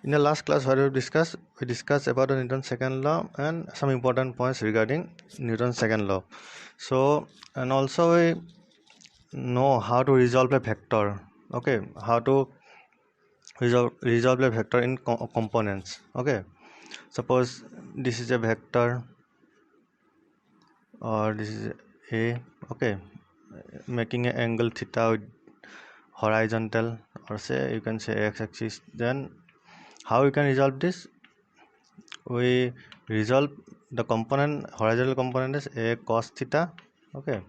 In the last class, what we discussed about the Newton's second law and some important points regarding Newton's second law. So, and also we know how to resolve a vector. Okay, how to resolve a vector in components. Okay, suppose this is a vector or this is a, okay, making an angle theta with horizontal, or say you can say x-axis. Then how we can resolve this? We resolve the component, horizontal component is a cos theta. Okay,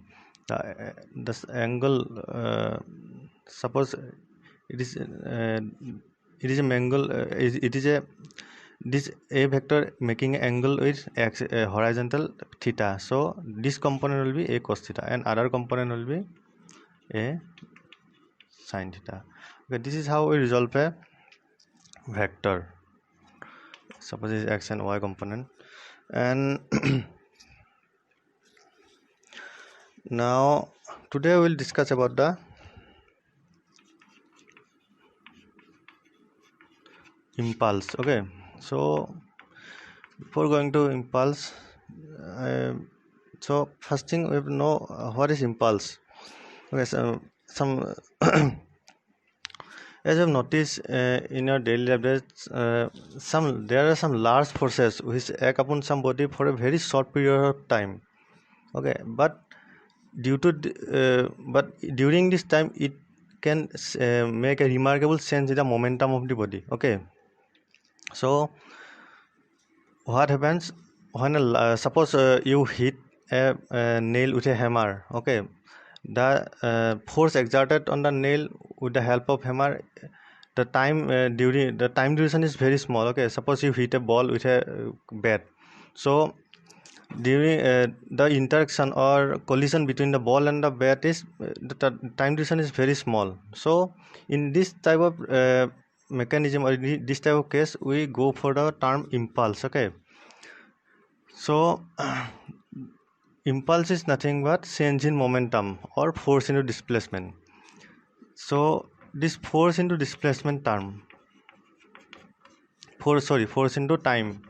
this angle, suppose it is an angle, it is a this a vector making an angle with horizontal theta, so this component will be a cos theta and other component will be a sin theta. Okay, this is how we resolve a vector. Suppose it is x and y component. And now today we will discuss about the impulse. Okay, so before going to impulse, so first thing we have to know what is impulse. Okay, so some as you've noticed in your daily life, there are some large forces which act upon somebody for a very short period of time. Okay, but during this time it can make a remarkable change in the momentum of the body. Okay, so what happens when suppose you hit a nail with a hammer. Okay, the force exerted on the nail with the help of hammer, the time duration is very small. Okay, suppose you hit a ball with a bat, so during the interaction or collision between the ball and the bat is the time duration is very small. So in this type of mechanism or this type of case, we go for the term impulse. Okay, so impulse is nothing but change in momentum or force into displacement. So this force into displacement term, force into time,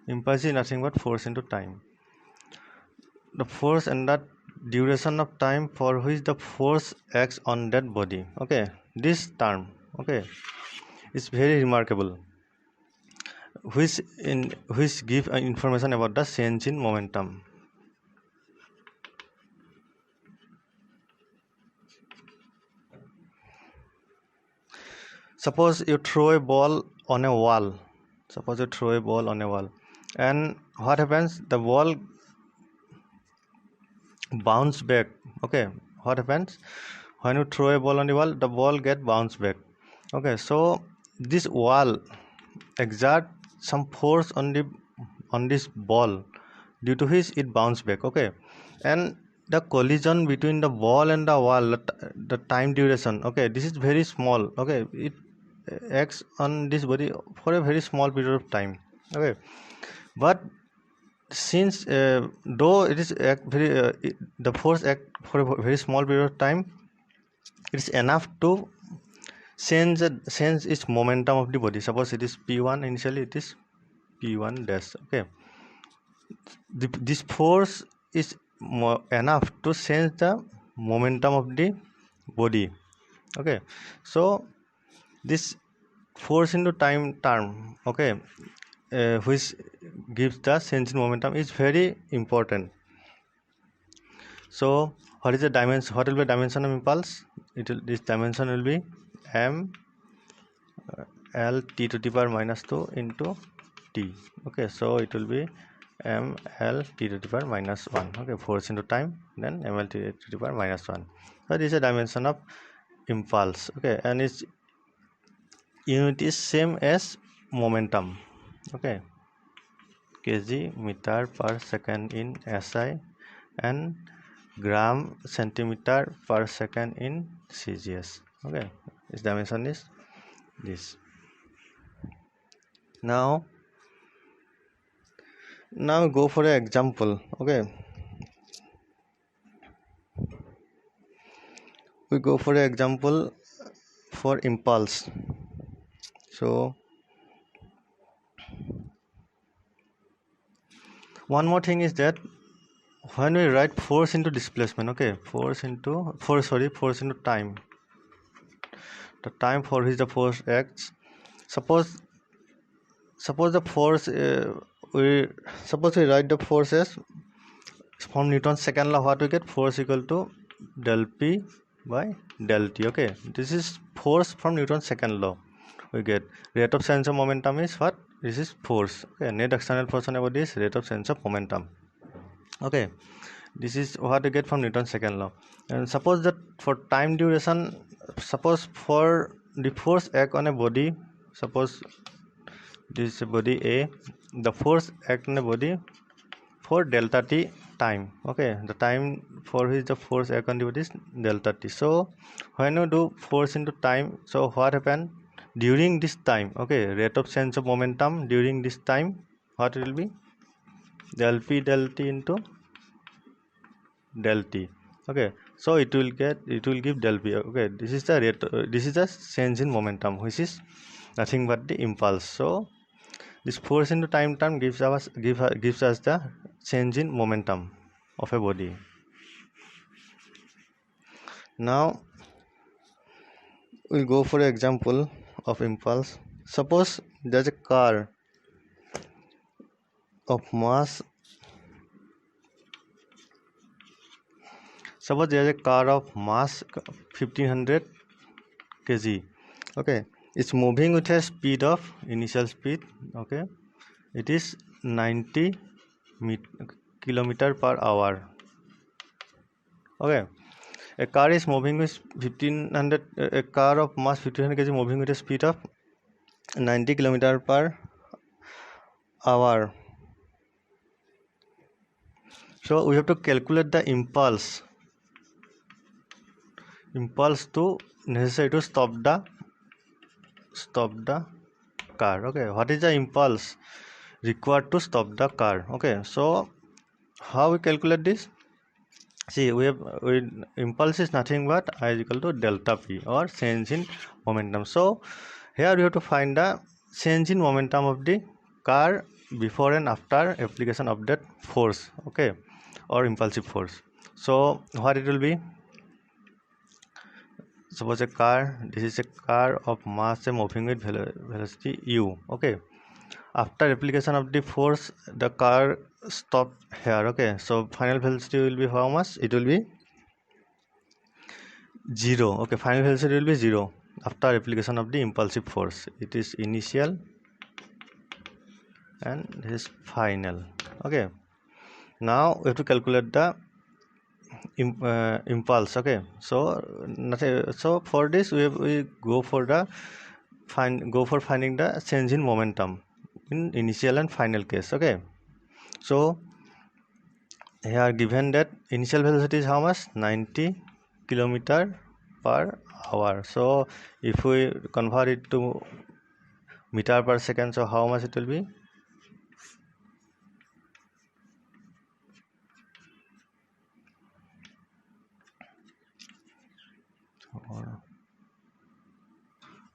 impulse is nothing but force into time. The force and that duration of time for which the force acts on that body. Okay, this term, okay, is very remarkable, which give information about the change in momentum. Suppose you throw a ball on a wall. And what happens? The ball bounce back. Okay, what happens when you throw a ball on the wall? The ball get bounce back. Okay, so this wall exert some force on this ball, due to which it bounce back. Okay, and the collision between the ball and the wall, the time duration, okay, this is very small. Okay, it acts on this body for a very small period of time. Okay, but since though it is the force act for a very small period of time, it is enough to change its momentum of the body. Suppose it is p1, initially it is p1 dash. Okay, this force is enough to change the momentum of the body. Okay, so this force into time term, okay, which gives the change in momentum, is very important. So what is the dimension? What will be the dimension of impulse? This dimension will be m l t to the power minus 2 into t. Okay, so it will be m l t to the power minus 1. Okay, force into time, then m l t to the power minus 1. So this is a dimension of impulse. Okay, and its unit is same as momentum. Okay, kg meter per second in SI and gram centimeter per second in CGS. Okay, its dimension is this. Now go for an example. Okay, we go for an example for impulse. So one more thing is that when we write force into displacement, okay, force into time, the time for which the force acts. Suppose the force we write the force as from Newton's second law. What we get? Force equal to del P by del T. Okay, this is force from Newton's second law. We get rate of change of momentum is what? This is force. Okay, net external force on a body is rate of change of momentum. Okay, this is what we get from Newton's second law. And suppose that for time duration, suppose for the force act on a body, suppose this is a body A, the force act on a body for delta t time. Okay, the time for which the force act on the body is delta t. So when you do force into time, so what happen during this time? Okay, rate of change of momentum during this time, what will be? Del P del T into del T. Okay, so it will give del P. Okay, this is the rate, this is the change in momentum, which is nothing but the impulse. So this force into time term gives us the change in momentum of a body. Now we'll go for an example of impulse. Suppose there's a car of mass. Suppose there is a car of mass 1500 kg. Okay, it's moving with a speed of initial speed. Okay, it is 90 kilometer per hour. Okay, a car is moving with 1500. A car of mass 1500 kg moving with a speed of 90 kilometer per hour. So we have to calculate the impulse to necessary to stop the car. Okay, what is the impulse required to stop the car? Okay, so how we calculate this? See, impulse is nothing but I is equal to delta P, or change in momentum. So here we have to find the change in momentum of the car before and after application of that force, okay, or impulsive force. So what it will be? Suppose a car, this is a car of mass moving with velocity u. Okay, after application of the force, the car stopped here. Okay, so final velocity will be how much? It will be 0. Okay, final velocity will be 0 after application of the impulsive force. It is initial and this is final. Okay, now we have to calculate the impulse. Okay, so for this we go for finding the change in momentum in initial and final case. Okay, so here given that initial velocity is how much? 90 kilometer per hour. So if we convert it to meter per second, so how much it will be? Or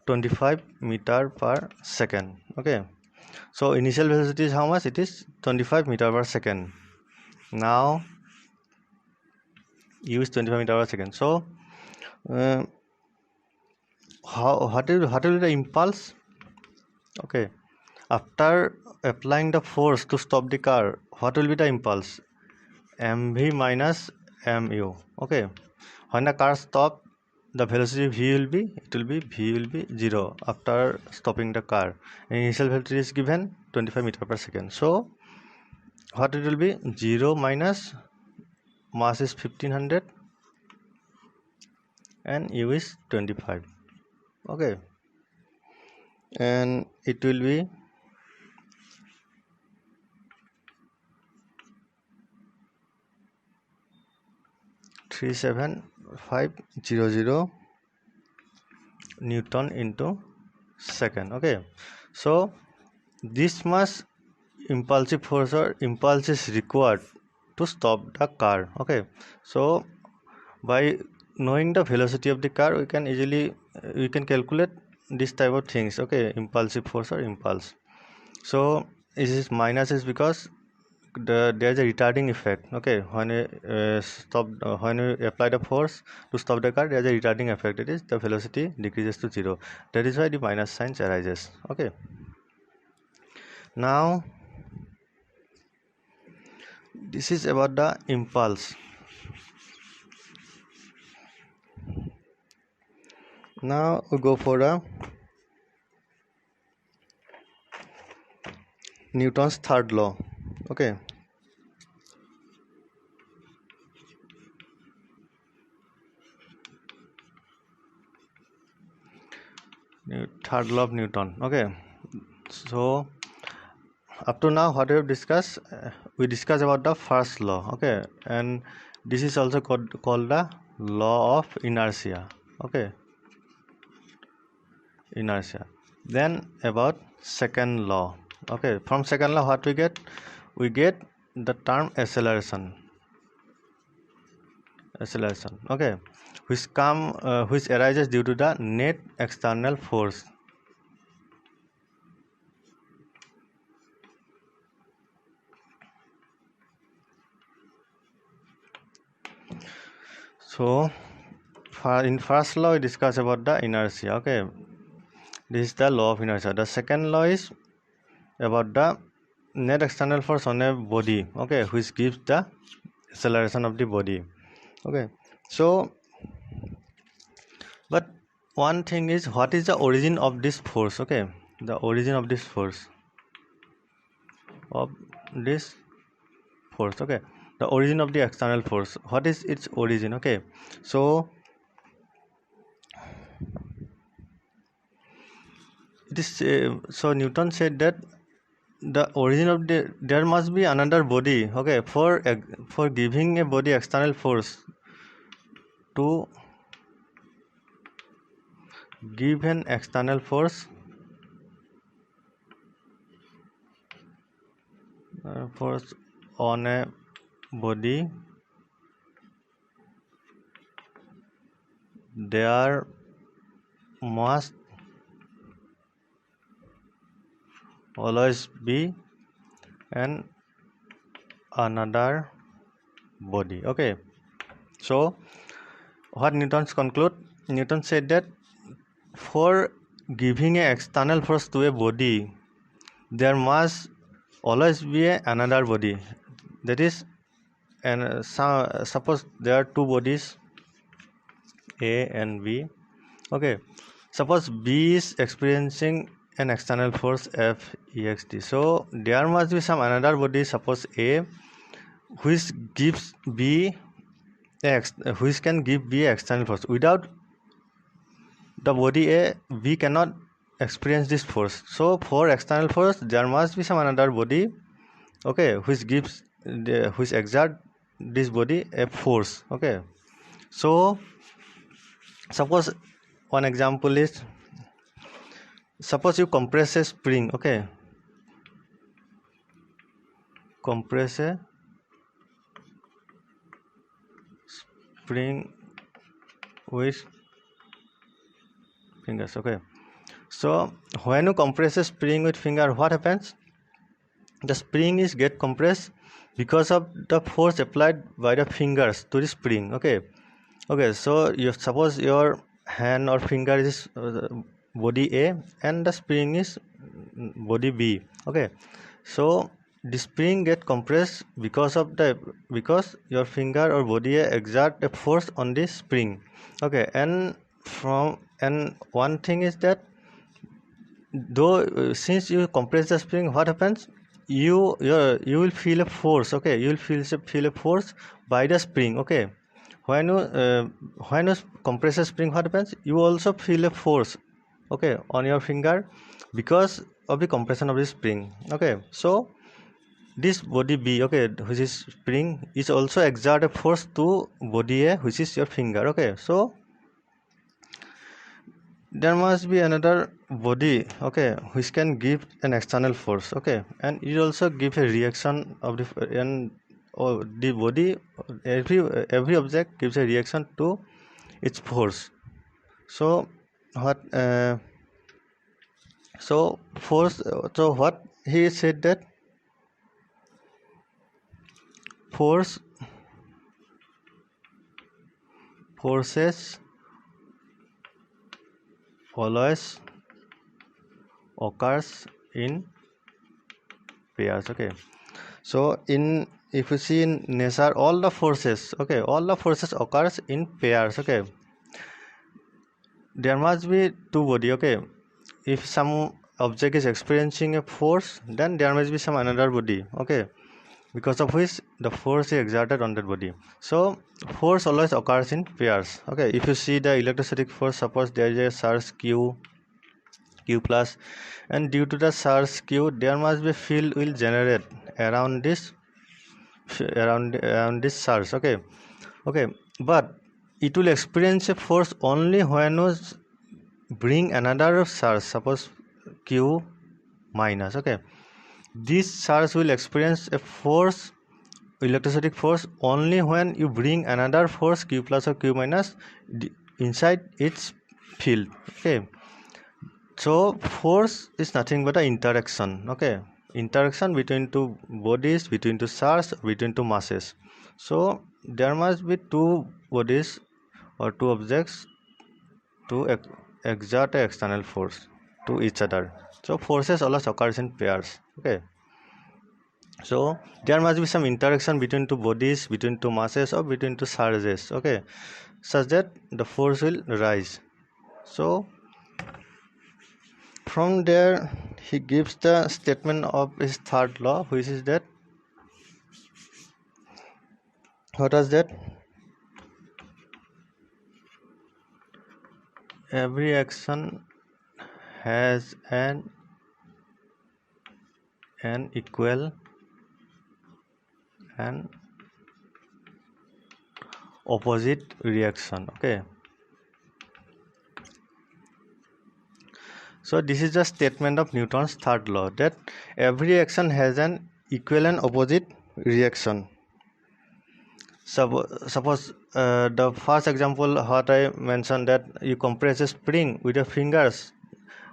25 meter per second. Okay, so initial velocity is how much? It is 25 meter per second. Now use 25 meter per second. So what will be the impulse? Okay, after applying the force to stop the car, what will be the impulse? mv minus mu. Okay, when the car stop, the velocity v will be 0 after stopping the car. Initial velocity is given 25 meter per second. So what it will be? 0 minus mass is 1500 and u is 25. Okay, and it will be 37500 Newton into second. Okay, so this much impulsive force or impulse is required to stop the car. Okay, so by knowing the velocity of the car, we can calculate this type of things, okay, impulsive force or impulse. So this is minus is because there's a retarding effect, okay. When you when you apply the force to stop the car, there's a retarding effect. It is the velocity decreases to 0. That is why the minus sign arises, okay. Now this is about the impulse. Now we go for the Newton's third law, okay. Third law of Newton, okay. So up to now what we have discussed, we discussed about the first law, okay, and this is also called the law of inertia, okay, inertia. Then about second law, okay. From second law what we get the term acceleration, okay, which arises due to the net external force. So in first law we discuss about the inertia, okay. This is the law of inertia. The second law is about the net external force on a body, okay, which gives the acceleration of the body, okay. So but one thing is, what is the origin of this force, okay, the origin of this force, okay, the origin of the external force, what is its origin, okay. So it is so Newton said that the origin of there must be another body, okay, for giving a body external force to give an external force on a body, there must always be another body, okay. So what Newton's conclude, Newton said that for giving a external force to a body, there must always be another body. That is, and suppose there are two bodies, A and B, okay. Suppose B is experiencing an external force F ext, so there must be some another body, suppose A, which gives B which can give B external force. Without the body A, B cannot experience this force. So for external force there must be some another body, okay, which exert this body a force, okay. So suppose one example is, suppose you compress a spring, okay, compress a spring with fingers, okay. So when you compress a spring with finger, what happens? The spring is get compressed because of the force applied by the fingers to the spring, okay. So you suppose your hand or finger is body A and the spring is body B, okay. So the spring get compressed because your finger or body A exert a force on this spring, okay. And one thing is that though since you compress the spring, what happens? You will feel a force, okay. You will feel a force by the spring, okay. When you compress a spring, what happens? You also feel a force, okay, on your finger because of the compression of the spring, okay. So this body B, okay, which is spring, is also exert a force to body A, which is your finger, okay. So there must be another body, okay, which can give an external force, okay, and it also give a reaction of the body. Every object gives a reaction to its force. So what So force, so what he said, that forces always occurs in pairs. Okay, so if you see in nature, all the forces, okay, all the forces occurs in pairs. Okay, there must be two body. Okay, if some object is experiencing a force, then there must be some another body, okay, because of which the force is exerted on that body. So force always occurs in pairs. Okay, if you see the electrostatic force, suppose there is a charge q plus, and due to the charge q, there must be field will generate around this this charge. Okay, but it will experience a force only when you bring another charge, suppose q minus. Okay, this charge will experience a force, electrostatic force, only when you bring another force q plus or q minus inside its field. Okay, so force is nothing but an interaction. Okay, interaction between two bodies, between two charges, between two masses. So there must be two bodies or two objects to exert an external force to each other. So forces always occurs in pairs. Okay, so there must be some interaction between two bodies, between two masses, or between two charges. Okay, such that the force will rise. So from there he gives the statement of his third law, which is that, what was that? Every action has an equal and opposite reaction. Okay, so this is the statement of Newton's third law, that every action has an equal and opposite reaction. Suppose the first example what I mentioned, that you compress a spring with your fingers.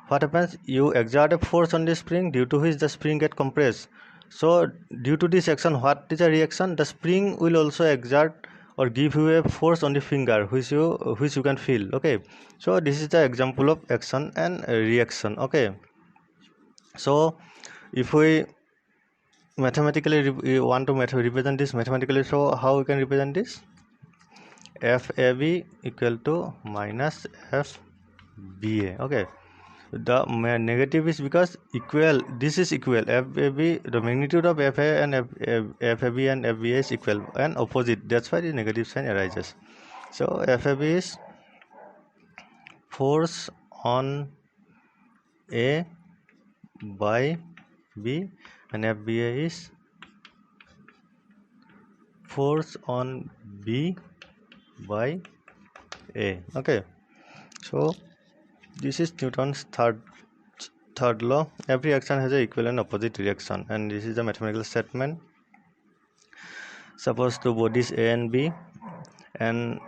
What happens? You exert a force on the spring, due to which the spring get compressed. So due to this action, what is the reaction? The spring will also exert or give you a force on the finger, which you can feel. Okay, so this is the example of action and reaction. Okay, so if we mathematically want to represent this mathematically, so how we can represent this? FAB equal to minus FBA. Okay, the negative is because equal, this is equal. FAB, the magnitude of FA and FAB and FBA is equal and opposite, that's why the negative sign arises. So FAB is force on A by B, and FBA is force on B by A. Okay, so this is Newton's third law. Every action has an equal and opposite reaction, and this is the mathematical statement. Suppose two bodies A and B, and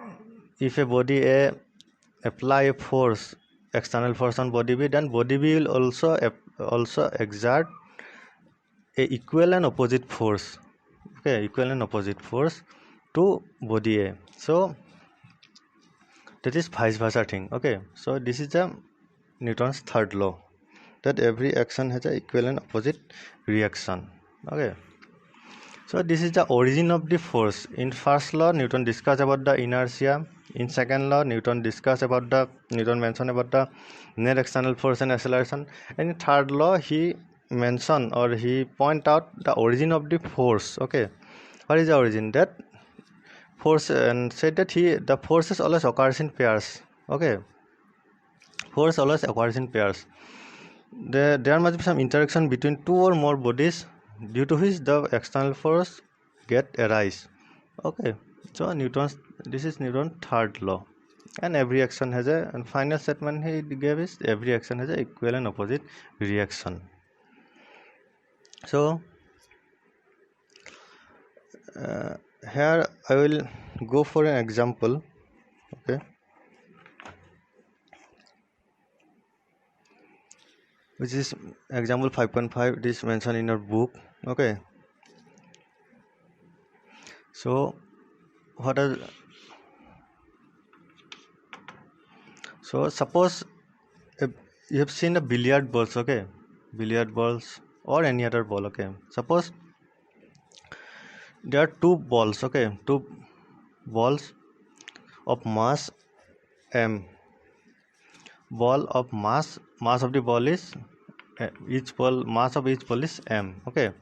if a body A apply a force, external force on body B, then body B will also exert a equal and opposite force. Okay, equal and opposite force to body A. So that is vice versa thing. Okay, so this is the Newton's third law, that every action has an equal and opposite reaction. Okay, so this is the origin of the force. In first law, Newton discussed about the inertia. In second law, Newton mentioned about the net external force and acceleration. And in third law, he mentioned, or he point out the origin of the force. Okay, what is the origin? That force, and said that the forces always occurs in pairs. Okay, force always occurs in pairs. There must be some interaction between two or more bodies, due to which the external force get arise. Okay, so this is Newton's third law, and every action has and final statement he gave is every action has a equal and opposite reaction. So here I will go for an example. Okay, which is example 5.5. It is mentioned in your book. Okay, so what are, so suppose if you have seen a billiard balls, okay, billiard balls or any other ball, okay, suppose there are two balls, okay, two balls of mass m, ball of mass of the ball is each ball, mass of each ball is m, okay.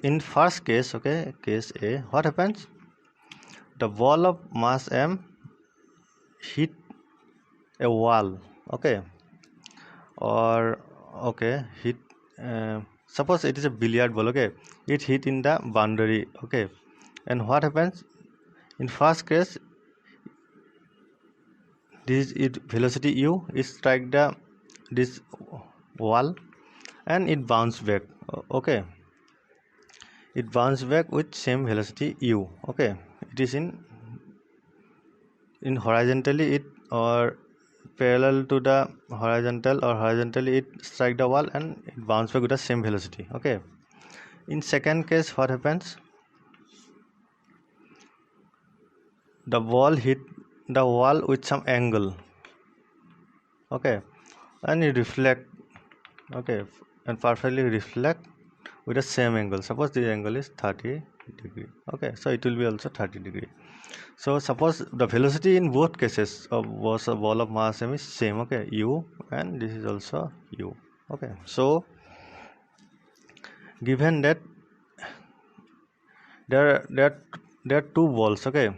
In first case, okay, case A, what happens, the ball of mass m hit a wall, okay, or okay, hit suppose it is a billiard ball, okay, it hit in the boundary, okay, and what happens in first case, this it velocity u is strike the this wall and it bounce back, okay, it bounce back with same velocity u, okay, it is in horizontally it or parallel to the horizontal or horizontally it strike the wall and it bounce back with the same velocity, okay. In second case, what happens, the ball hit the wall with some angle, okay, and it reflect, okay, and perfectly reflect with the same angle. Suppose the angle is 30 degree, okay, so it will be also 30 degree. So suppose the velocity in both cases of was a ball of mass m is same, okay, u, and this is also u, okay. So given that there are two balls, okay,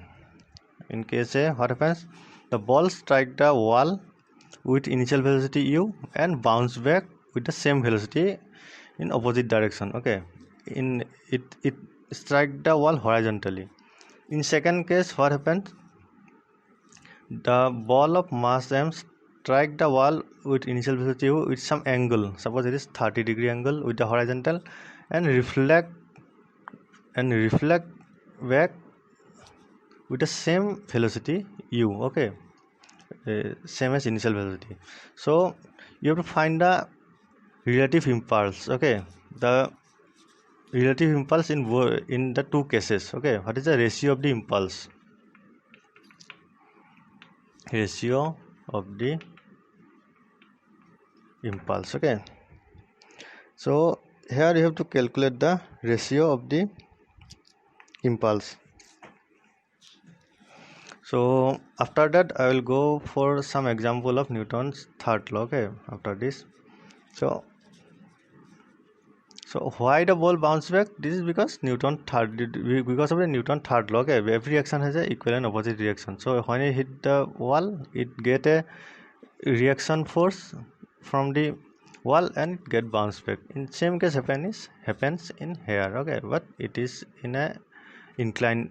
in case A, what happens, the ball strike the wall with initial velocity u and bounce back with the same velocity in opposite direction, okay, in it strike the wall horizontally. In second case, what happens, the ball of mass m strike the wall with initial velocity u with some angle, suppose it is 30 degree angle with the horizontal, and reflect back with the same velocity u, okay, same as initial velocity. So you have to find the relative impulse, okay, the relative impulse in the two cases, okay. What is the ratio of the impulse, ratio of the impulse, okay. So here you have to calculate the ratio of the impulse. So after that I will go for some example of Newton's third law, okay, after this. So why the ball bounce back, this is because because of the Newton third law, okay, every action has a equal and opposite reaction. So when you hit the wall, it get a reaction force from the wall and it get bounce back. In same case happens in here, okay, but it is in a inclined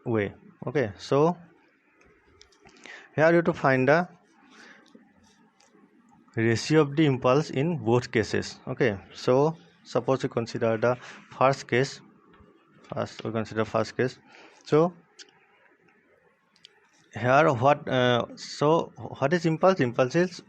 way, okay. So here you have to find the ratio of the impulse in both cases, okay. So suppose we consider the first case, so here what is impulse, is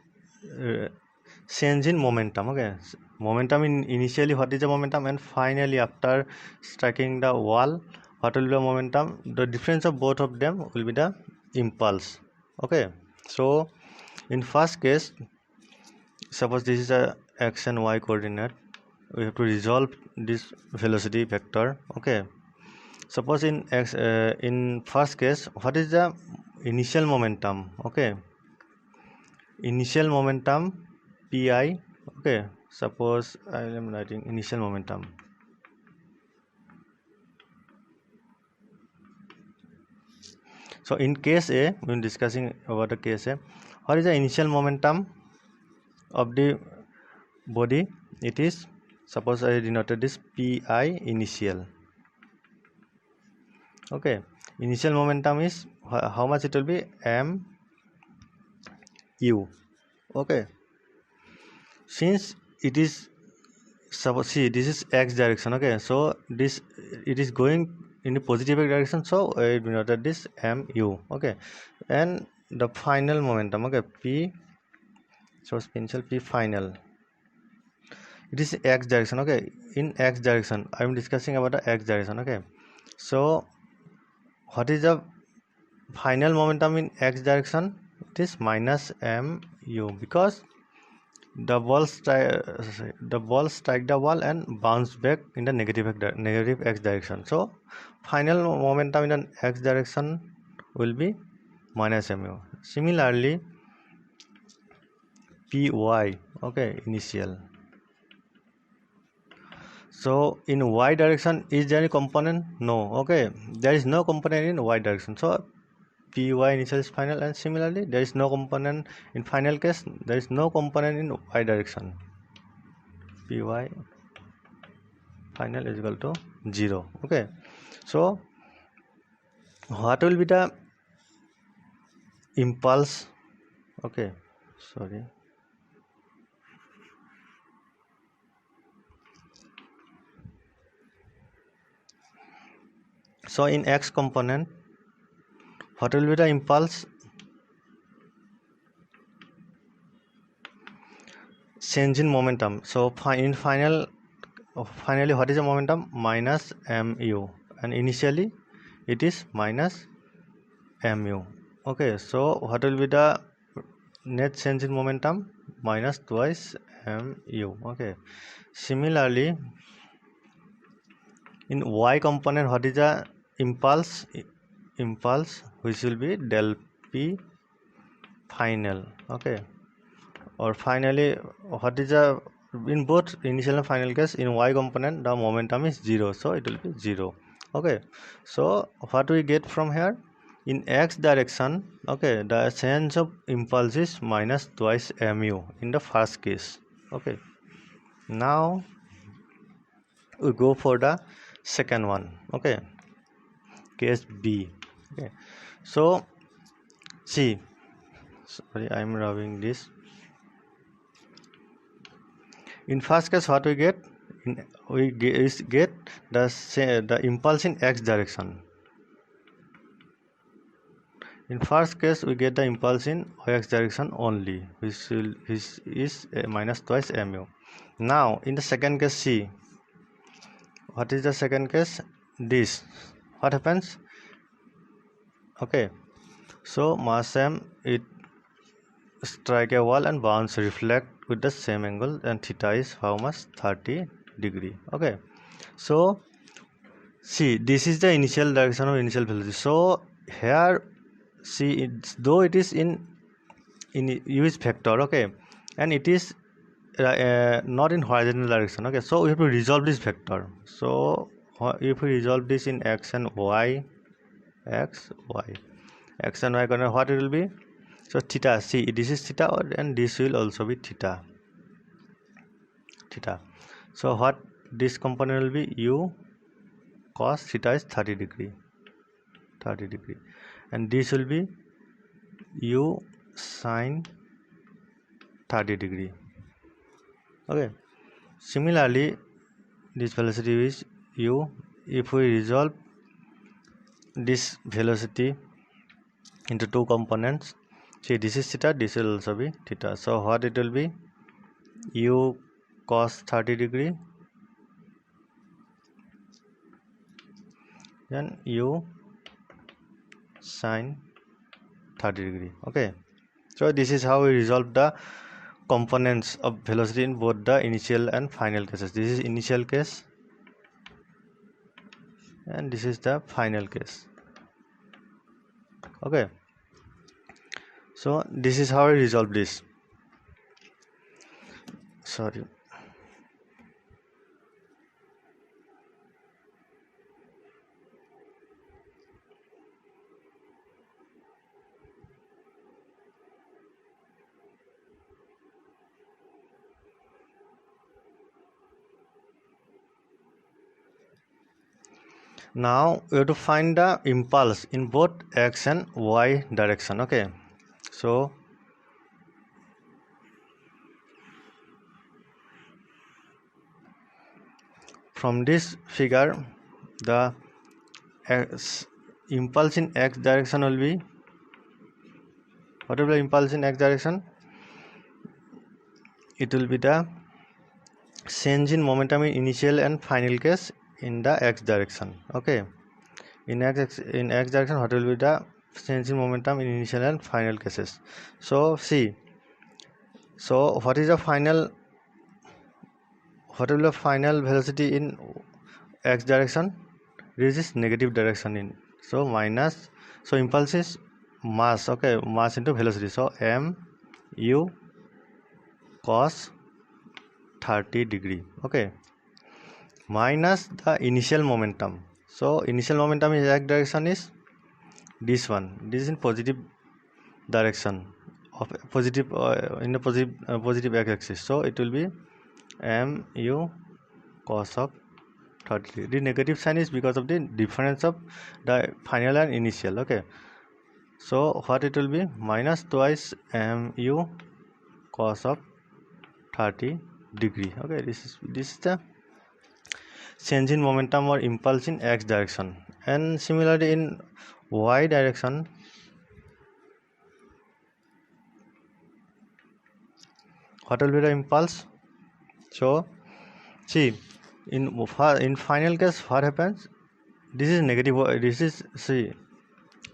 change in momentum, okay. Momentum in initially, what is the momentum, and finally after striking the wall, what will be the momentum, the difference of both of them will be the impulse, okay. So in first case, suppose this is a x and y coordinate, we have to resolve this velocity vector, okay. Suppose in first case, what is the initial momentum, okay, initial momentum pi, okay. Suppose I am writing initial momentum, so in case A, when discussing about the case A, what is the initial momentum of the body, it is, suppose I denoted this pi initial, okay. Initial momentum is how much it will be, m u, okay. Since it is, suppose see this is x direction, okay, so this it is going in the positive direction, so I denoted this mu, okay. And the final momentum, okay, p, so potential p final, it is x direction. Okay, in x direction I am discussing about the x direction. Okay, so what is the final momentum in x direction? It is minus mu, because the ball strike the wall and bounce back in the negative x direction. So final momentum in the x direction will be minus mu. Similarly, py, okay, initial. So in y direction, is there any component? No. Okay, there is no component in y direction. So py initial is final, and similarly there is no component in final case. There is no component in y direction. Py final is equal to 0. Okay, so what will be the impulse? Okay, sorry. So in x component, what will be the impulse? Change in momentum. So finally what is the momentum? Minus mu, and initially it is minus mu. Okay, so what will be the net change in momentum? Minus twice mu. Okay, similarly in y component, what is the impulse which will be del p final. Okay, or finally what is the, in both initial and final case, in y component the momentum is 0, so it will be 0. Okay, so what we get from here, in x direction, okay, the change of impulse is minus twice mu in the first case. Okay, now we go for the second one. Okay, case B. Okay, so see, sorry, I am rubbing this. In first case, what we get? We get the impulse in x direction. In first case, we get the impulse in x direction only, which is minus twice mu. Now, in the second case, C. What is the second case? This. What happens? Okay, so mass m, it strike a wall and bounce, reflect with the same angle, and theta is how much? 30 degree. Okay, so see, this is the initial direction of initial velocity. So here, see, though it is in u is vector, okay, and it is not in horizontal direction. Okay, so we have to resolve this vector. So if we resolve this in x and y, x and y corner, what it will be? So theta, see, this is theta, and this will also be theta. So what this component will be? U cos theta is 30 degree, and this will be U sin 30 degree. Okay, similarly this velocity is U. If we resolve this velocity into two components, see, this is theta, this will also be theta. So what it will be? U cos 30 degree and U sin 30 degree. Okay, so this is how we resolve the components of velocity in both the initial and final cases. This is initial case and this is the final case. Okay, so this is how I resolve this. Sorry. Now we have to find the impulse in both x and y direction. Okay, so from this figure, the impulse in x direction will be, what will be the impulse in x direction? It will be the change in momentum in initial and final case in the x direction. Okay, in x direction, what will be the change in momentum in initial and final cases? So see, so what is the final, what will be the final velocity in x direction? This is negative direction in, so minus, so impulse is mass, okay, mass into velocity, so m u cos 30 degree, okay, minus the initial momentum. So initial momentum in x direction is this one, this is in positive direction of positive in the positive x axis, so it will be m u cos of 30. The negative sign is because of the difference of the final and initial, okay, so what it will be, minus twice m u cos of 30 degree, okay, this is the change in momentum or impulse in x direction. And similarly in y direction, what will be the impulse? So see, in final case what happens, this is negative, this is, see,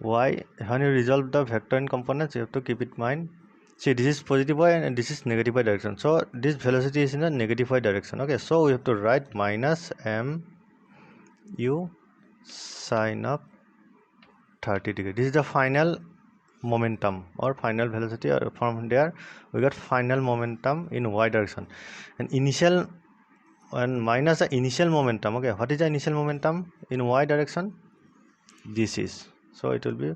y, when you resolve the vector in components, you have to keep it in mind. See, this is positive y and this is negative y direction, so this velocity is in the negative y direction, okay, so we have to write minus m u sine of 30 degree. This is the final momentum or final velocity, or from there we got final momentum in y direction, and initial and minus the initial momentum, okay, what is the initial momentum in y direction? This is, so it will be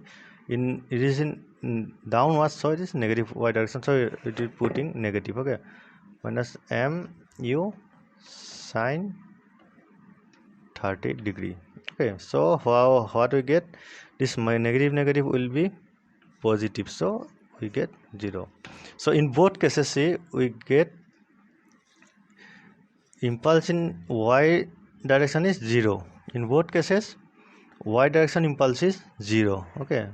in, it is in downwards, so it is negative y direction, so it is putting negative, okay, minus m u sine 30 degree, okay, so what we get, this negative will be positive, so we get 0. So in both cases, see, we get impulse in y direction is 0. In both cases, y direction impulse is 0, okay.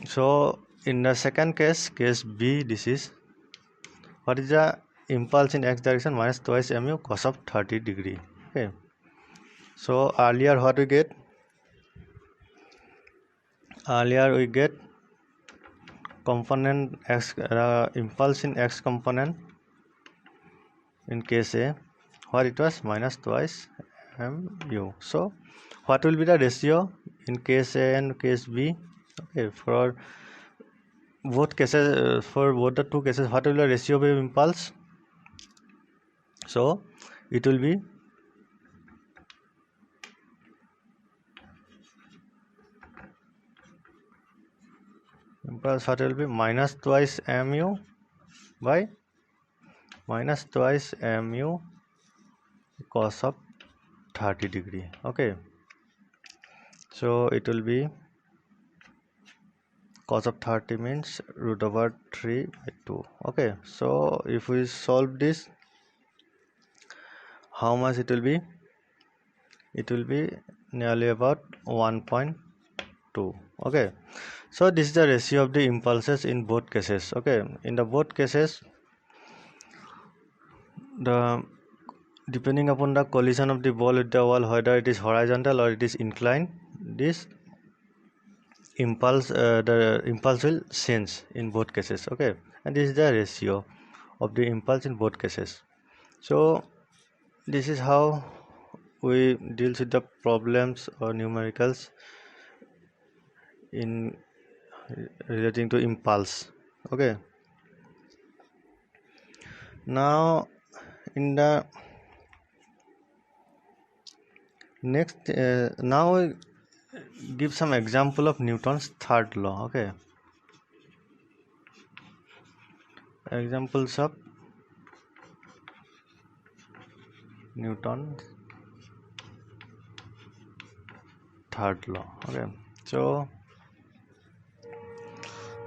So in the second case, case B, this is, what is the impulse in x direction? Minus twice mu cos of 30 degree, okay. So earlier what we get, earlier we get component x, impulse in x component in case A, where it was minus twice mu. So what will be the ratio in case A and case B? Okay, for both cases, for both the two cases, what will be the ratio of impulse? So it will be impulse, what will be, minus twice mu by minus twice mu cos of 30 degree, okay. So it will be cos of 30 means root over 3 by 2, okay. So if we solve this, how much it will be? It will be nearly about 1.2, okay. So this is the ratio of the impulses in both cases, okay. In the both cases, the depending upon the collision of the ball with the wall, whether it is horizontal or it is inclined, this impulse, the impulse will change in both cases, okay. And this is the ratio of the impulse in both cases. So this is how we deal with the problems or numericals in relating to impulse, okay. Now in the next, now we give some example of Newton's third law, okay. Examples of Newton's third law, okay. So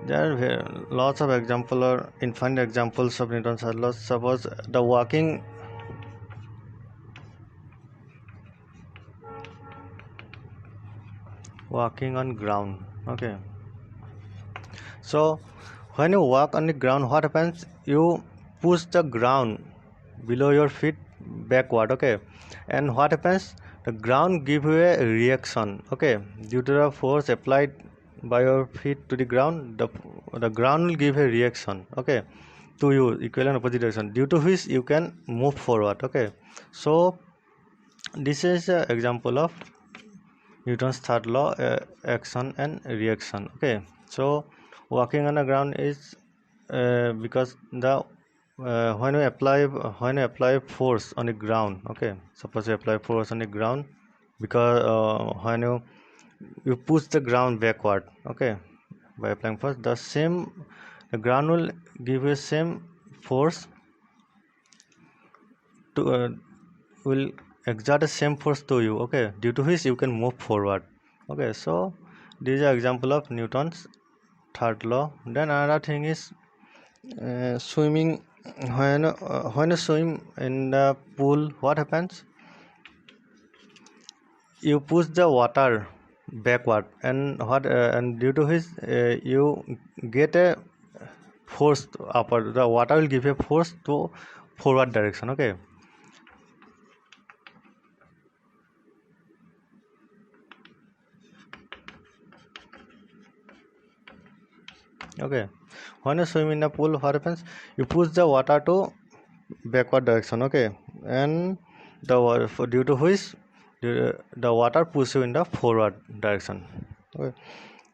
there are lots of example or infinite examples of Newton's third law. Suppose the walking on ground, okay. So when you walk on the ground, what happens? You push the ground below your feet backward. Okay, and what happens? The ground give you a reaction. Okay, due to the force applied by your feet to the ground, the ground will give a reaction. Okay, to you, equal and opposite direction, due to which you can move forward. Okay, so this is an example of Newton's third law, action and reaction. Okay, so walking on the ground is because the when you apply force on the ground. Okay, suppose you apply force on the ground because when you push the ground backward. Okay, by applying force, the ground will give you same force to will exert the same force to you. Okay, due to which you can move forward. Okay, so this is an example of Newton's third law. Then another thing is swimming. When you swim in the pool, what happens? You push the water backward, and due to which you get a force upward. The water will give a force to forward direction. Okay, okay, when you swim in a pool, what happens? You push the water to backward direction. Okay, and due to which the water pushes you in the forward direction. Okay,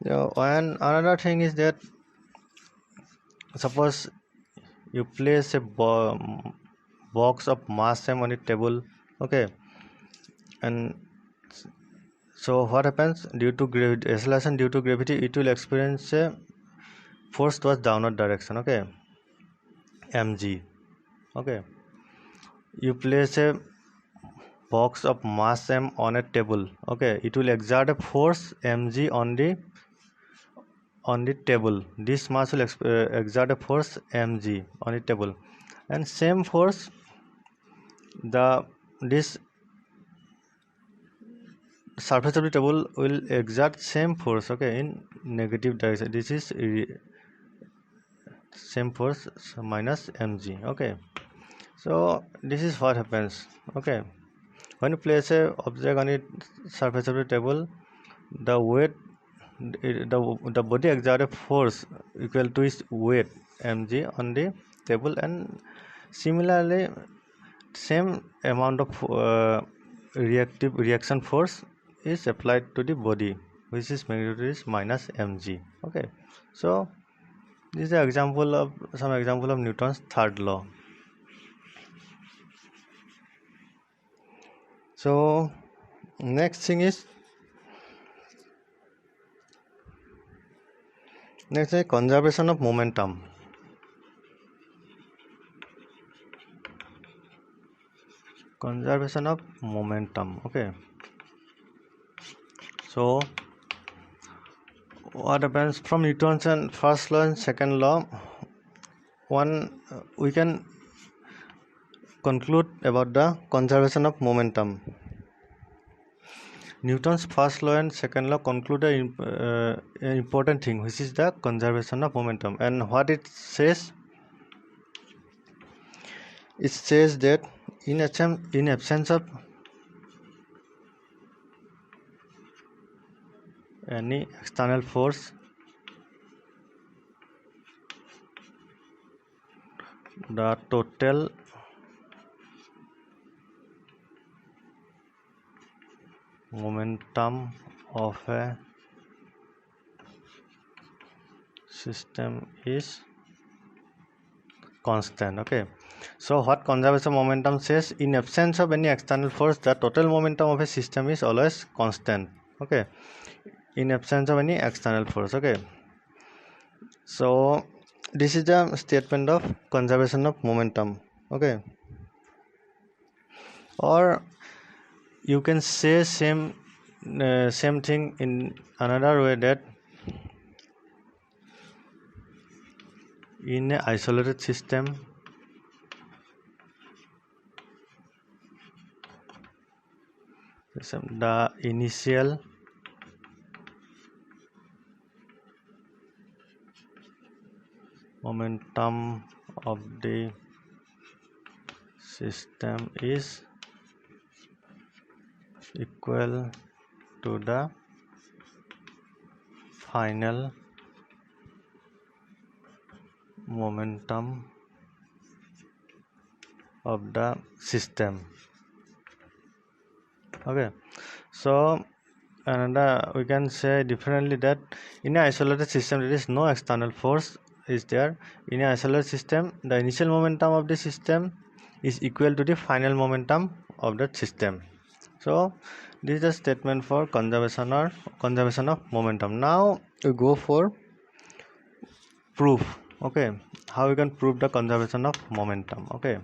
and another thing is that suppose you place a box of mass m on the table. Okay, and so what happens? Due to acceleration due to gravity, it will experience a force towards downward direction. Okay, mg. Okay, you place a box of mass m on a table. Okay, it will exert a force mg on the table. This mass will exert a force mg on the table, and same force this surface of the table will exert same force. Okay, in negative direction. This is same force minus mg. Okay, so this is what happens. Okay, when you place a object on the surface of the table, the weight the body exert a force equal to its weight mg on the table, and similarly same amount of reaction force is applied to the body, which is magnitude is minus mg. Okay, so this is an example of Newton's third law. So next thing is conservation of momentum. Conservation of momentum. Okay, so what happens from Newton's and first law and second law? We can conclude about the conservation of momentum. Newton's first law and second law conclude an important thing, which is the conservation of momentum. And what it says? It says that in absence of any external force, the total momentum of a system is constant. Okay, so what conservation momentum says? In absence of any external force, the total momentum of a system is always constant. Okay, in absence of any external force. Okay, so this is the statement of conservation of momentum. Okay, or you can say same thing in another way, that in an isolated system, the initial momentum of the system is equal to the final momentum of the system. Okay, so and we can say differently that in an isolated system there is no external force is there. In an isolated system, the initial momentum of the system is equal to the final momentum of that system. So this is a statement for conservation of momentum. Now we go for proof. Okay, how we can prove the conservation of momentum. Okay,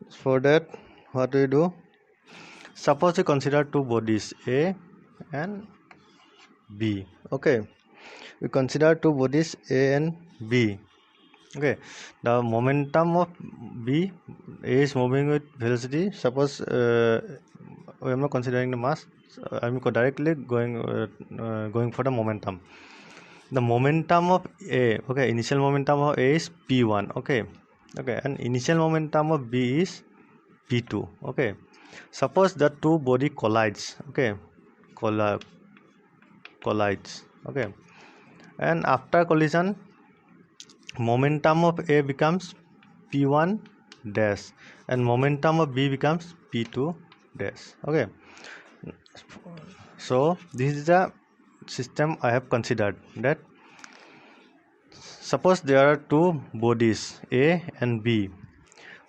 for that what we do, suppose we consider two bodies A and B. Okay, we consider two bodies A and B. Okay, the momentum of B, A is moving with velocity. Suppose I am not considering the mass, I am directly going for the momentum. The momentum of A, okay, initial momentum of A is P1. Okay, and initial momentum of B is P2. Okay, suppose the two body collides. Okay, collides. Okay, and after collision, momentum of A becomes P1 dash and momentum of B becomes P2 dash. Okay, so this is the system I have considered. That suppose there are two bodies A and B,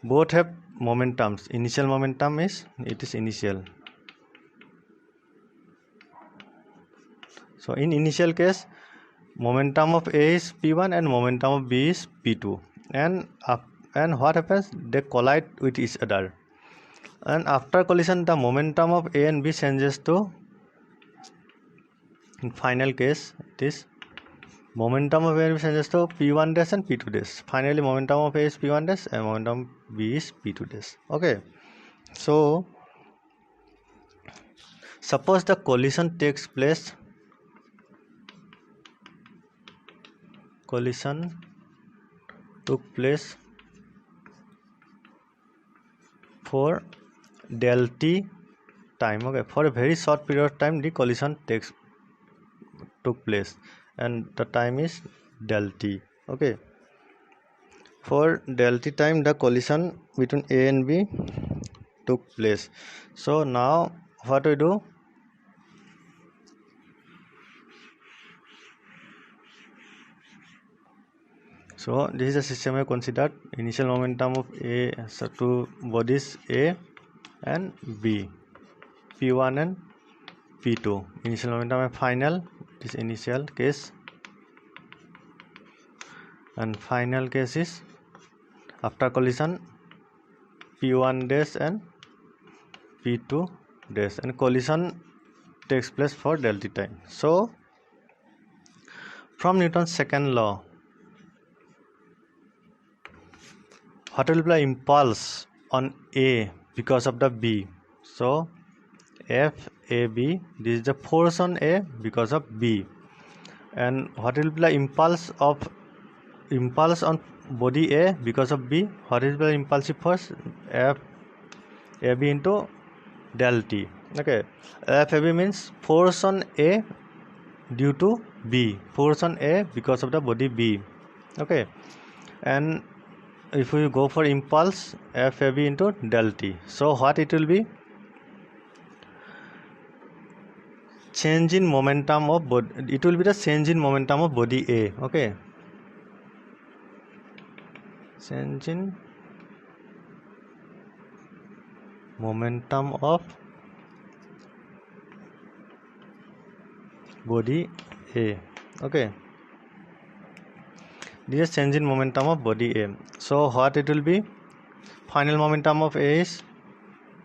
both have momentums. Initial momentum is initial. So in initial case, momentum of A is P1 and momentum of B is P2, and what happens, they collide with each other, and after collision the momentum of A and B changes to, in final case, this momentum of A and B changes to P1 dash and P2 dash. Finally momentum of A is P1 dash and momentum of B is P2 dash. Okay, so suppose the collision took place for del t time. Okay, for a very short period of time the collision took place and the time is del t. Okay, for del t time the collision between A and B took place. So now what we do, so this is a system I considered. Initial momentum of A, so two bodies A and B, P1 and P2. Initial momentum and final, this initial case, and final case is after collision P1 dash and P2 dash, and collision takes place for del t time. So from Newton's second law, what will be the impulse on A because of the B? So FAB, this is the force on A because of B, and what will be the impulse on body A because of B? What is the impulsive force? FAB into del T. Okay, FAB means force on A due to B, force on A because of the body B. Okay, and if we go for impulse, FAB into del T, so what it will be? Change in momentum of body. It will be the change in momentum of body A. Okay, change in momentum of body A. Okay, this is change in momentum of body A. So what it will be? Final momentum of A is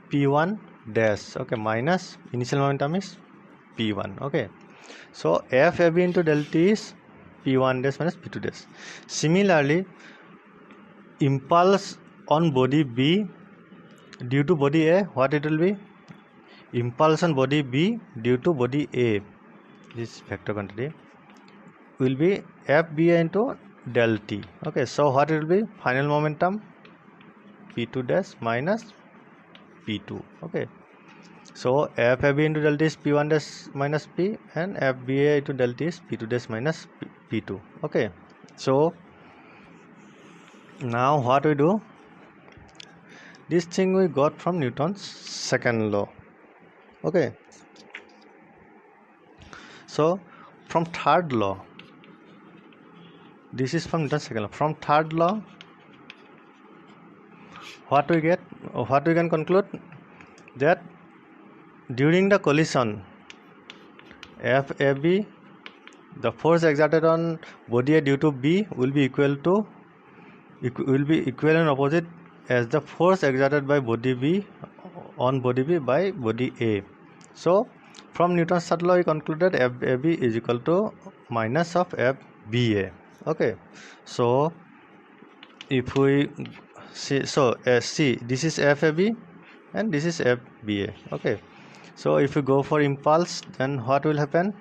P1 dash. Okay, minus initial momentum is P1. Okay, so FAB into del T is P1 dash minus P2 dash. Similarly, impulse on body B due to body A, what it will be? Impulse on body B due to body A, this vector quantity, will be FBA into del T. Okay, so what it will be? Final momentum P2 dash minus P2. Okay, so FAB into del T is P1 dash minus P, and FBA into del T is P2 dash minus P2. Okay, so now what we do, this thing we got from Newton's second law. Okay, so from third law, this is from Newton's second law. From third law, what we get, what we can conclude, that during the collision, FAB, the force exerted on body A due to B will be equal and opposite as the force exerted by body B on body B by body A. So from Newton's third law we concluded FAB is equal to minus of FBA. Okay, so if we see, so see, this is FAB and this is FBA. Okay, so if you go for impulse, then what will happen?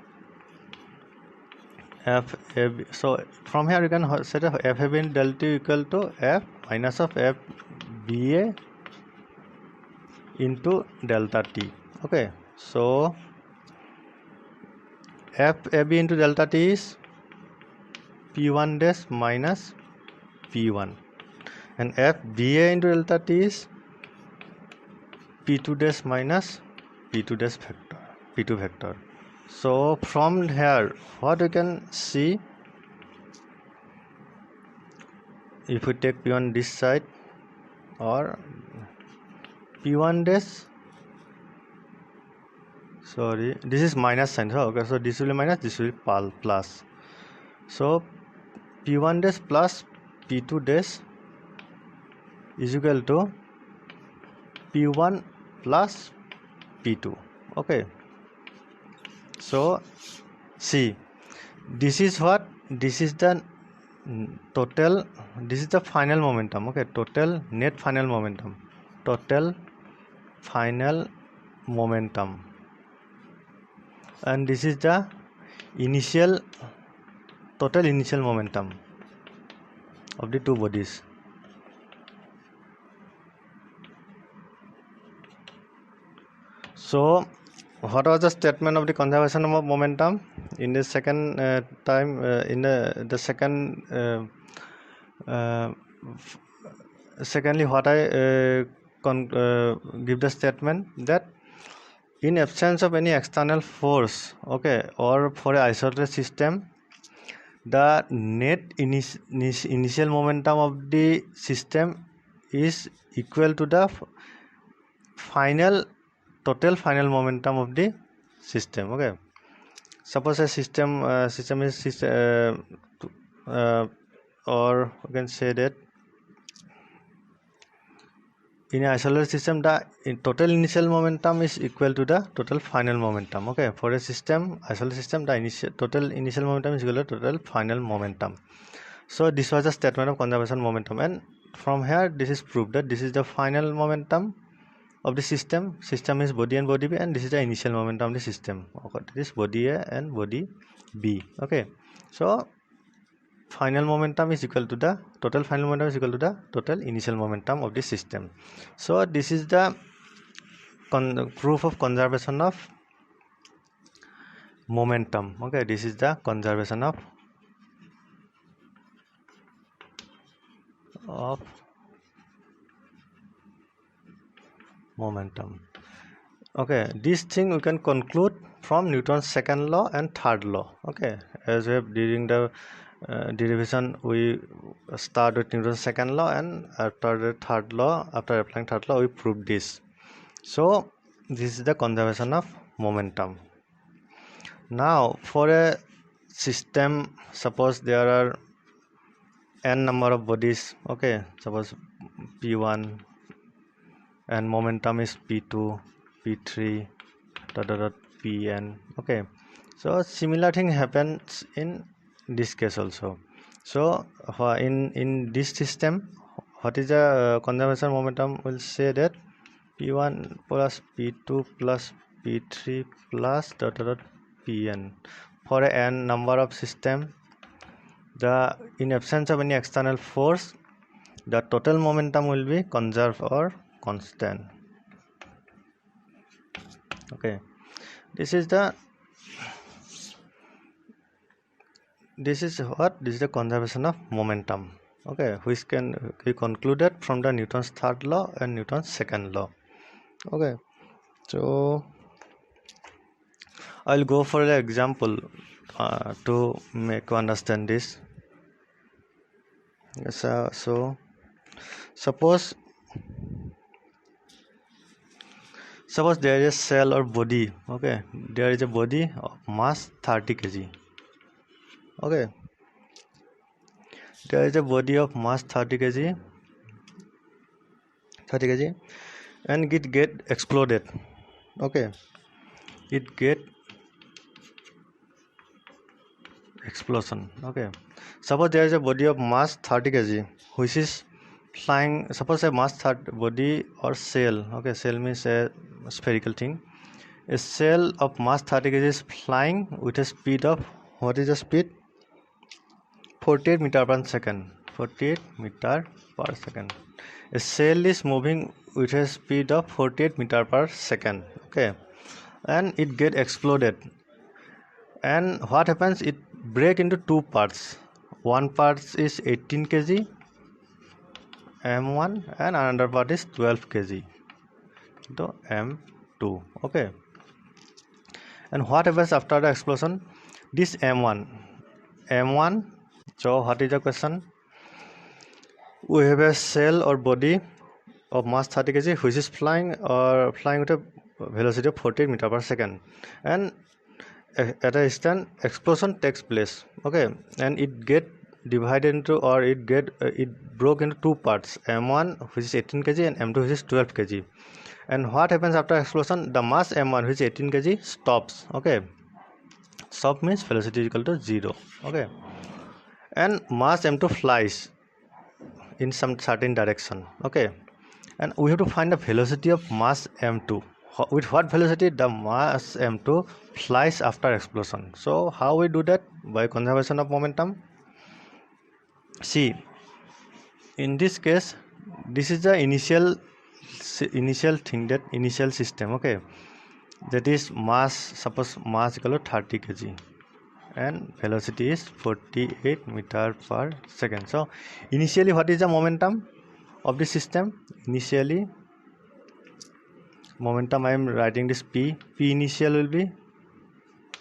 FAB. So from here you can set up FAB in del T equal to F minus of FBA into delta T. Okay, so FAB into delta T is P1 dash minus P1, and FBA into delta T is P2 dash minus P2 dash vector, P2 vector. So from here what we can see, if we take P1 this side, or P1 dash, sorry, this is minus sign. So okay, so this will be minus, this will be plus. So P1 dash plus P2 dash is equal to P1 plus P2. Okay, so see, this is what, this is the total, this is the final momentum. Okay, total net final momentum, total final momentum, and this is the initial, total initial momentum of the two bodies. So what was the statement of the conservation of momentum in the second time, in the second secondly, what I give the statement that in absence of any external force, okay, or for an isolated system, the net initial momentum of the system is equal to the final, total final momentum of the system. Okay, suppose a system is or we can say that in an isolated system, the total initial momentum is equal to the total final momentum. Okay, for a system, isolated system, the total initial momentum is equal to total final momentum. So this was the statement of conservation momentum, and from here this is proved that this is the final momentum of the system. System is body and body B, and this is the initial momentum of the system. Okay, this is body A and body B. Okay, so final momentum is equal to the total final momentum is equal to the total initial momentum of the system. So this is the proof of conservation of momentum. Okay, this is the conservation of momentum. Okay, this thing we can conclude from Newton's second law and third law. Okay, as we have during the derivation we start with Newton's second law, and after the third law, after applying third law, we prove this. So this is the conservation of momentum. Now for a system, suppose there are n number of bodies. Okay, suppose P1 and momentum is P2, P3, Pn. Okay, so similar thing happens in this case also. So in this system, what is the conservation momentum? Will say that P1 plus P2 plus P3 plus Pn. For a n number of system, the in absence of any external force, the total momentum will be conserved or constant. Okay, this is the conservation of momentum. Okay, which can be concluded from the Newton's third law and Newton's second law. Okay, so I'll go for the example to make you understand this. So suppose there is a cell or body. Okay, there is a body of mass 30 kg. Okay, there is a body of mass 30 kg, and it get exploded. Okay, it get explosion. Okay, suppose there is a body of mass 30 kg which is flying. Suppose a mass 30 body or cell. Okay, cell means a spherical thing. A cell of mass 30 kg is flying with a speed of, what is the speed? 48 meter per second. 48 meter per second. A cell is moving with a speed of 48 meter per second. Okay, and it get exploded. And what happens? It break into two parts. One part is 18 kg M1 and another part is 12 kg to M2. Okay, and what happens after the explosion? This M1. So what is the question? We have a cell or body of mass 30 kg which is flying with a velocity of 48 meter per second, and at a instant explosion takes place. Okay, and it get divided into, or it broke into two parts, M1 which is 18 kg and M2 which is 12 kg. And what happens after explosion? The mass M1 which is 18 kg stops. Okay, stop means velocity is equal to 0. Okay, and mass M2 flies in some certain direction. Okay, and we have to find the velocity of mass M2. With what velocity the mass M2 flies after explosion? So how we do that? By conservation of momentum. See, in this case, this is the initial thing, that initial system. Okay, that is mass, suppose mass equal to 30 kg and velocity is 48 meter per second. So initially, what is the momentum of the system? Initially momentum, I am writing this P initial will be,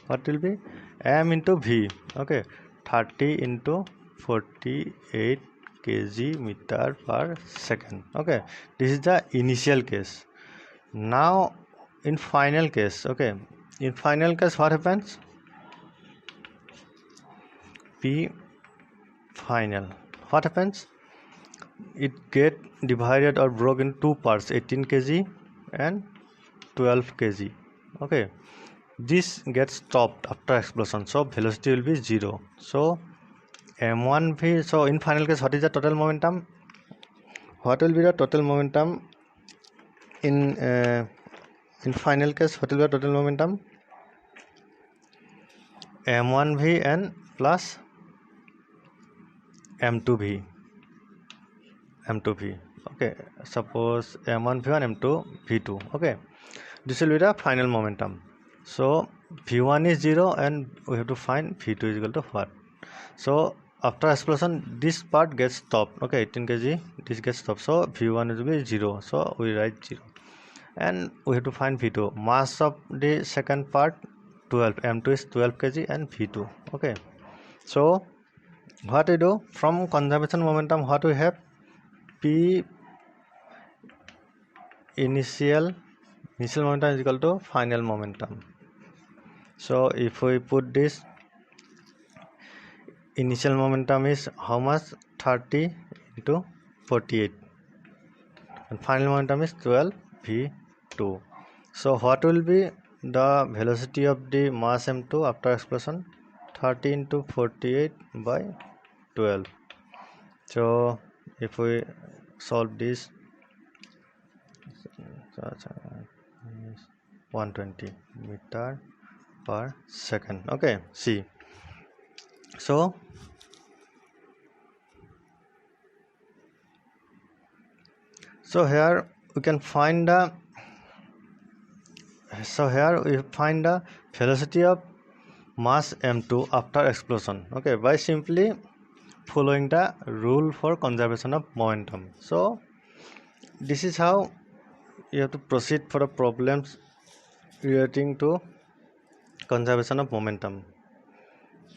what will be? M into V. Okay, 30 into 48 kg meter per second. Okay, this is the initial case. Now in final case, okay, in final case what happens? P final, what happens? It get divided or broken into two parts, 18 kg and 12 kg. Okay, this gets stopped after explosion, so velocity will be 0. So M1V. So in final case, what is the total momentum? What will be the total momentum in final case? What will be the total momentum? M1V and plus M2V. Okay, suppose M1V1 M2V2. Okay, this will be the final momentum. So V1 is 0 and we have to find V2 is equal to what? So after explosion, this part gets stopped. Okay, 18 kg, this gets stopped. So V1 will be 0. So we write 0. And we have to find V2. Mass of the second part 12. M2 is 12 kg and V2. Okay. So what we do from conservation momentum? What we have? P initial momentum is equal to final momentum. So if we put this, initial momentum is how much? 30 into 48, and final momentum is 12 V2. So what will be the velocity of the mass M2 after explosion? 30 into 48 by 12. So if we solve this, 120 meter per second. Okay, see, so So here we can find the velocity of mass m2 after explosion, okay, by simply following the rule for conservation of momentum. So this is how you have to proceed for the problems relating to conservation of momentum.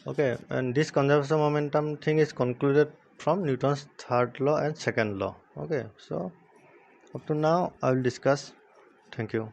Okay, and this conservation of momentum thing is concluded from Newton's third law and second law. Okay, so up to now I will discuss. Thank you.